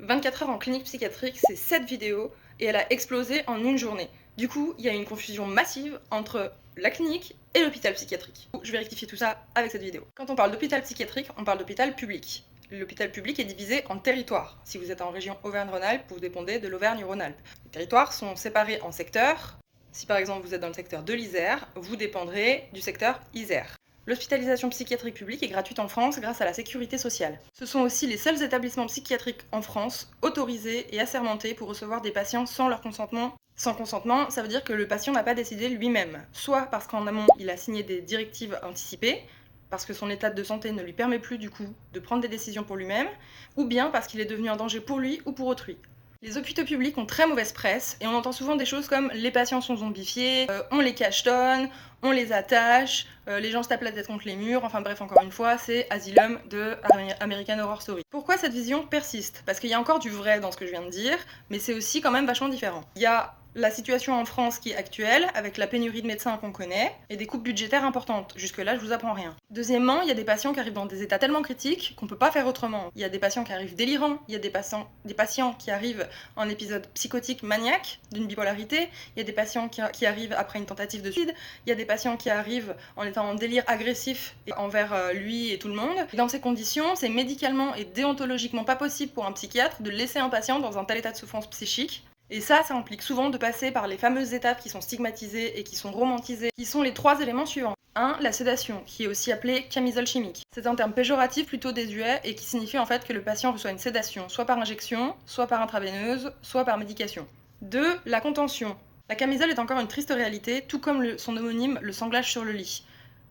24 heures en clinique psychiatrique, c'est 7 vidéos et elle a explosé en une journée. Du coup, il y a une confusion massive entre la clinique et l'hôpital psychiatrique. Je vais rectifier tout ça avec cette vidéo. Quand on parle d'hôpital psychiatrique, on parle d'hôpital public. L'hôpital public est divisé en territoires. Si vous êtes en région Auvergne-Rhône-Alpes, vous dépendez de l'Auvergne-Rhône-Alpes. Les territoires sont séparés en secteurs. Si par exemple vous êtes dans le secteur de l'Isère, vous dépendrez du secteur Isère. L'hospitalisation psychiatrique publique est gratuite en France grâce à la sécurité sociale. Ce sont aussi les seuls établissements psychiatriques en France autorisés et assermentés pour recevoir des patients sans leur consentement. Sans consentement, ça veut dire que le patient n'a pas décidé lui-même, soit parce qu'en amont il a signé des directives anticipées, parce que son état de santé ne lui permet plus du coup de prendre des décisions pour lui-même, ou bien parce qu'il est devenu un danger pour lui ou pour autrui. Les hôpitaux publics ont très mauvaise presse et on entend souvent des choses comme les patients sont zombifiés, on les cachetonne, on les attache, les gens se tapent la tête contre les murs, enfin bref, encore une fois, c'est Asylum de American Horror Story. Pourquoi cette vision persiste? Parce qu'il y a encore du vrai dans ce que je viens de dire, mais c'est aussi quand même vachement différent. Il y a la situation en France qui est actuelle, avec la pénurie de médecins qu'on connaît, et des coupes budgétaires importantes. Jusque-là, je vous apprends rien. Deuxièmement, il y a des patients qui arrivent dans des états tellement critiques qu'on peut pas faire autrement. Il y a des patients qui arrivent délirants, il y a des patients qui arrivent en épisode psychotique maniaque, d'une bipolarité, il y a des patients qui arrivent après une tentative de suicide, il y a des patients qui arrivent en étant en délire agressif envers lui et tout le monde. Et dans ces conditions, c'est médicalement et déontologiquement pas possible pour un psychiatre de laisser un patient dans un tel état de souffrance psychique. Et ça implique souvent de passer par les fameuses étapes qui sont stigmatisées et qui sont romantisées, qui sont les 3 éléments suivants. 1. La sédation, qui est aussi appelée camisole chimique. C'est un terme péjoratif plutôt désuet et qui signifie en fait que le patient reçoit une sédation, soit par injection, soit par intraveineuse, soit par médication. 2. La contention. La camisole est encore une triste réalité, tout comme son homonyme, le sanglage sur le lit.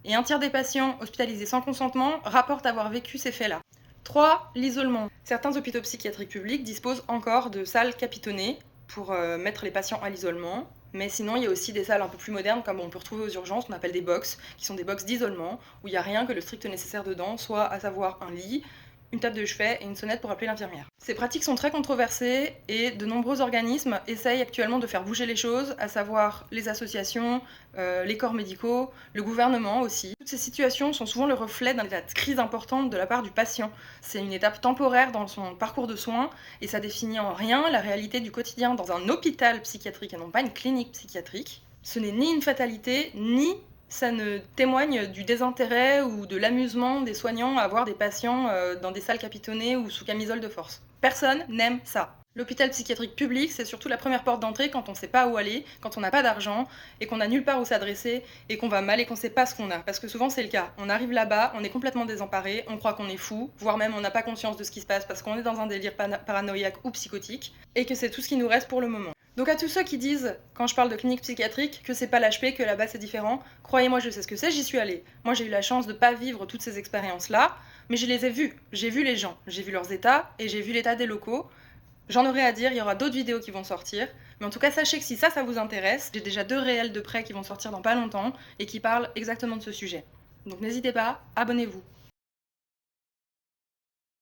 Et un tiers des patients hospitalisés sans consentement rapportent avoir vécu ces faits-là. 3. L'isolement. Certains hôpitaux psychiatriques publics disposent encore de salles capitonnées pour mettre les patients à l'isolement. Mais sinon, il y a aussi des salles un peu plus modernes, comme on peut retrouver aux urgences, qu'on appelle des box, qui sont des box d'isolement, où il n'y a rien que le strict nécessaire dedans, soit à savoir un lit, une table de chevet et une sonnette pour appeler l'infirmière. Ces pratiques sont très controversées et de nombreux organismes essayent actuellement de faire bouger les choses, à savoir les associations, les corps médicaux, le gouvernement aussi. Toutes ces situations sont souvent le reflet d'un état de crise importante de la part du patient. C'est une étape temporaire dans son parcours de soins et ça définit en rien la réalité du quotidien dans un hôpital psychiatrique et non pas une clinique psychiatrique. Ce n'est ni une fatalité, ni ça ne témoigne du désintérêt ou de l'amusement des soignants à voir des patients dans des salles capitonnées ou sous camisole de force. Personne n'aime ça. L'hôpital psychiatrique public, c'est surtout la première porte d'entrée quand on ne sait pas où aller, quand on n'a pas d'argent et qu'on n'a nulle part où s'adresser et qu'on va mal et qu'on ne sait pas ce qu'on a. Parce que souvent c'est le cas. On arrive là-bas, on est complètement désemparé, on croit qu'on est fou, voire même on n'a pas conscience de ce qui se passe parce qu'on est dans un délire paranoïaque ou psychotique et que c'est tout ce qui nous reste pour le moment. Donc à tous ceux qui disent, quand je parle de clinique psychiatrique, que c'est pas l'HP, que là-bas c'est différent, croyez-moi, je sais ce que c'est, j'y suis allée. Moi j'ai eu la chance de pas vivre toutes ces expériences-là, mais je les ai vues. J'ai vu les gens, j'ai vu leurs états et j'ai vu l'état des locaux. J'en aurai à dire, il y aura d'autres vidéos qui vont sortir, mais en tout cas sachez que si ça vous intéresse, j'ai déjà 2 réels de prêt qui vont sortir dans pas longtemps et qui parlent exactement de ce sujet. Donc n'hésitez pas, abonnez-vous.